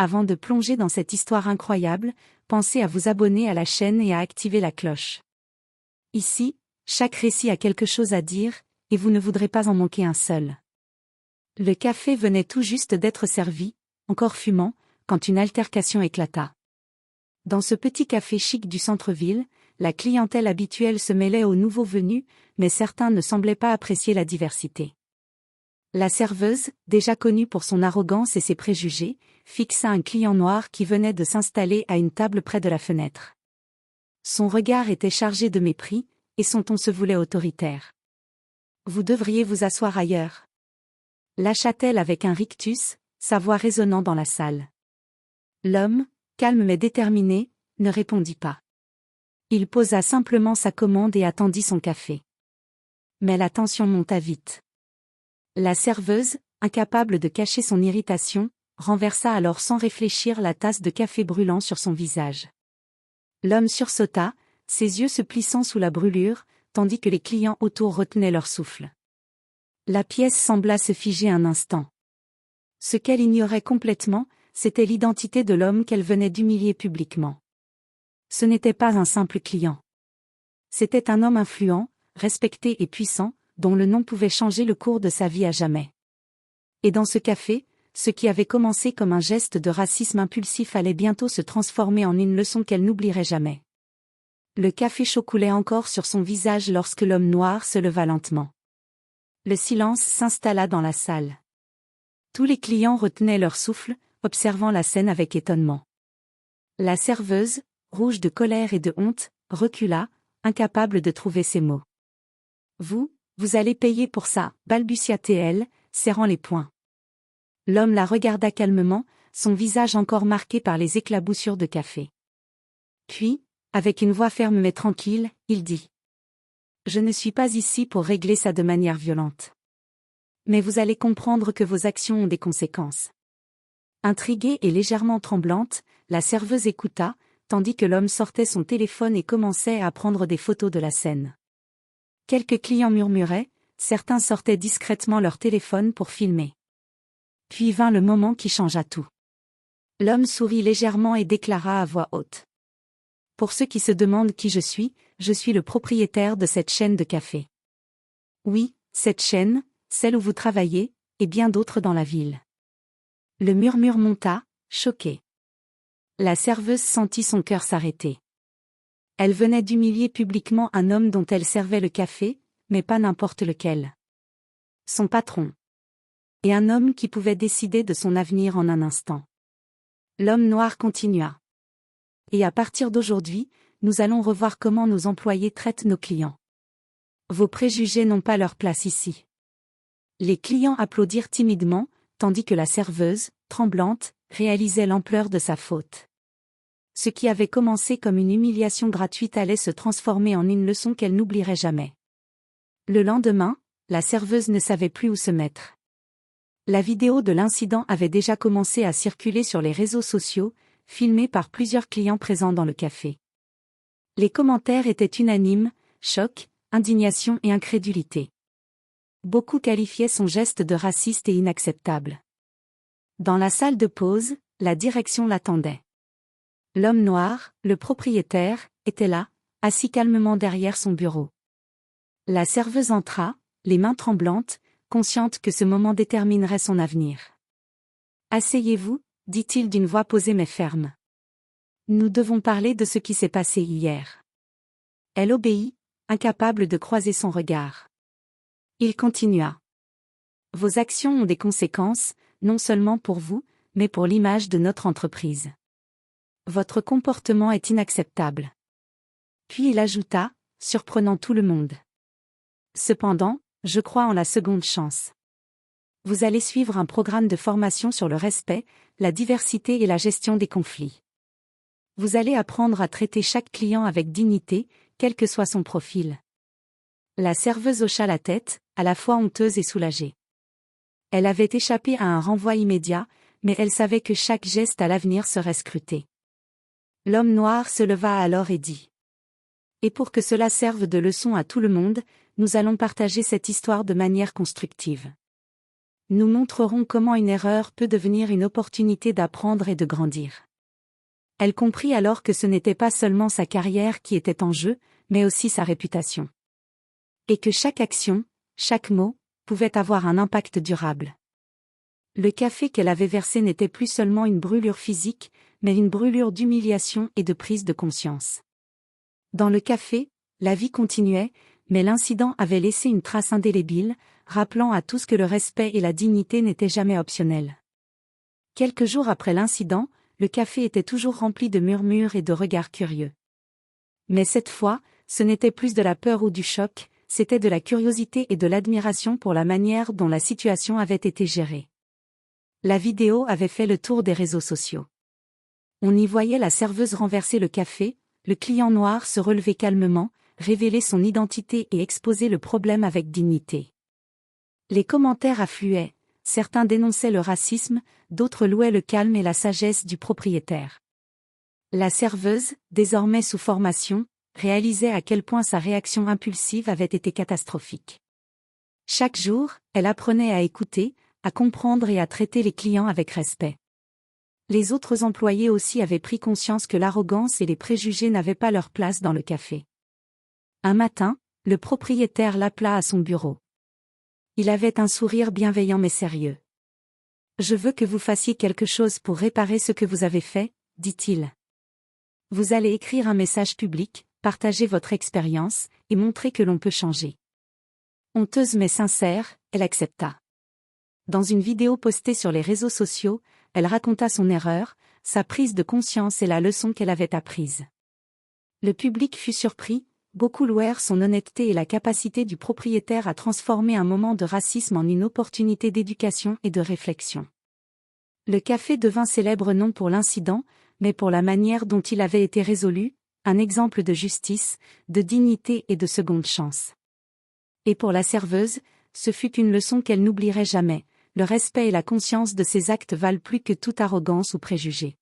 Avant de plonger dans cette histoire incroyable, pensez à vous abonner à la chaîne et à activer la cloche. Ici, chaque récit a quelque chose à dire, et vous ne voudrez pas en manquer un seul. Le café venait tout juste d'être servi, encore fumant, quand une altercation éclata. Dans ce petit café chic du centre-ville, la clientèle habituelle se mêlait aux nouveaux venus, mais certains ne semblaient pas apprécier la diversité. La serveuse, déjà connue pour son arrogance et ses préjugés, fixa un client noir qui venait de s'installer à une table près de la fenêtre. Son regard était chargé de mépris, et son ton se voulait autoritaire. « Vous devriez vous asseoir ailleurs. » lâcha-t-elle avec un rictus, sa voix résonnant dans la salle. L'homme, calme mais déterminé, ne répondit pas. Il posa simplement sa commande et attendit son café. Mais la tension monta vite. La serveuse, incapable de cacher son irritation, renversa alors sans réfléchir la tasse de café brûlant sur son visage. L'homme sursauta, ses yeux se plissant sous la brûlure, tandis que les clients autour retenaient leur souffle. La pièce sembla se figer un instant. Ce qu'elle ignorait complètement, c'était l'identité de l'homme qu'elle venait d'humilier publiquement. Ce n'était pas un simple client. C'était un homme influent, respecté et puissant, dont le nom pouvait changer le cours de sa vie à jamais. Et dans ce café, ce qui avait commencé comme un geste de racisme impulsif allait bientôt se transformer en une leçon qu'elle n'oublierait jamais. Le café chaud coulait encore sur son visage lorsque l'homme noir se leva lentement. Le silence s'installa dans la salle. Tous les clients retenaient leur souffle, observant la scène avec étonnement. La serveuse, rouge de colère et de honte, recula, incapable de trouver ses mots. « Vous allez payer pour ça, balbutia-t-elle, serrant les poings. L'homme la regarda calmement, son visage encore marqué par les éclaboussures de café. Puis, avec une voix ferme mais tranquille, il dit : « Je ne suis pas ici pour régler ça de manière violente. Mais vous allez comprendre que vos actions ont des conséquences. » Intriguée et légèrement tremblante, la serveuse écouta, tandis que l'homme sortait son téléphone et commençait à prendre des photos de la scène. Quelques clients murmuraient, certains sortaient discrètement leur téléphone pour filmer. Puis vint le moment qui changea tout. L'homme sourit légèrement et déclara à voix haute : « Pour ceux qui se demandent qui je suis le propriétaire de cette chaîne de café. Oui, cette chaîne, celle où vous travaillez, et bien d'autres dans la ville. » Le murmure monta, choqué. La serveuse sentit son cœur s'arrêter. Elle venait d'humilier publiquement un homme dont elle servait le café, mais pas n'importe lequel. Son patron. Et un homme qui pouvait décider de son avenir en un instant. L'homme noir continua. Et à partir d'aujourd'hui, nous allons revoir comment nos employés traitent nos clients. Vos préjugés n'ont pas leur place ici. Les clients applaudirent timidement, tandis que la serveuse, tremblante, réalisait l'ampleur de sa faute. Ce qui avait commencé comme une humiliation gratuite allait se transformer en une leçon qu'elle n'oublierait jamais. Le lendemain, la serveuse ne savait plus où se mettre. La vidéo de l'incident avait déjà commencé à circuler sur les réseaux sociaux, filmée par plusieurs clients présents dans le café. Les commentaires étaient unanimes, choc, indignation et incrédulité. Beaucoup qualifiaient son geste de raciste et inacceptable. Dans la salle de pause, la direction l'attendait. L'homme noir, le propriétaire, était là, assis calmement derrière son bureau. La serveuse entra, les mains tremblantes, consciente que ce moment déterminerait son avenir. « Asseyez-vous, dit-il d'une voix posée mais ferme. Nous devons parler de ce qui s'est passé hier. » Elle obéit, incapable de croiser son regard. Il continua. « Vos actions ont des conséquences, non seulement pour vous, mais pour l'image de notre entreprise. Votre comportement est inacceptable. » Puis il ajouta, surprenant tout le monde. « Cependant, je crois en la seconde chance. Vous allez suivre un programme de formation sur le respect, la diversité et la gestion des conflits. Vous allez apprendre à traiter chaque client avec dignité, quel que soit son profil. » La serveuse hocha la tête, à la fois honteuse et soulagée. Elle avait échappé à un renvoi immédiat, mais elle savait que chaque geste à l'avenir serait scruté. L'homme noir se leva alors et dit : « Et pour que cela serve de leçon à tout le monde, nous allons partager cette histoire de manière constructive. nous montrerons comment une erreur peut devenir une opportunité d'apprendre et de grandir. Elle comprit alors que ce n'était pas seulement sa carrière qui était en jeu, mais aussi sa réputation. Et que chaque action, chaque mot, pouvait avoir un impact durable. Le café qu'elle avait versé n'était plus seulement une brûlure physique, mais une brûlure d'humiliation et de prise de conscience. Dans le café, la vie continuait, mais l'incident avait laissé une trace indélébile, rappelant à tous que le respect et la dignité n'étaient jamais optionnels. Quelques jours après l'incident, le café était toujours rempli de murmures et de regards curieux. Mais cette fois, ce n'était plus de la peur ou du choc, c'était de la curiosité et de l'admiration pour la manière dont la situation avait été gérée. La vidéo avait fait le tour des réseaux sociaux. On y voyait la serveuse renverser le café, le client noir se relever calmement, révéler son identité et exposer le problème avec dignité. Les commentaires affluaient, certains dénonçaient le racisme, d'autres louaient le calme et la sagesse du propriétaire. La serveuse, désormais sous formation, réalisait à quel point sa réaction impulsive avait été catastrophique. Chaque jour, elle apprenait à écouter, à comprendre et à traiter les clients avec respect. Les autres employés aussi avaient pris conscience que l'arrogance et les préjugés n'avaient pas leur place dans le café. Un matin, le propriétaire l'appela à son bureau. Il avait un sourire bienveillant mais sérieux. « Je veux que vous fassiez quelque chose pour réparer ce que vous avez fait, » dit-il. « Vous allez écrire un message public, partager votre expérience, et montrer que l'on peut changer. » Honteuse mais sincère, elle accepta. Dans une vidéo postée sur les réseaux sociaux, elle raconta son erreur, sa prise de conscience et la leçon qu'elle avait apprise. Le public fut surpris, beaucoup louèrent son honnêteté et la capacité du propriétaire à transformer un moment de racisme en une opportunité d'éducation et de réflexion. Le café devint célèbre non pour l'incident, mais pour la manière dont il avait été résolu, un exemple de justice, de dignité et de seconde chance. Et pour la serveuse, ce fut une leçon qu'elle n'oublierait jamais, le respect et la conscience de ses actes valent plus que toute arrogance ou préjugé.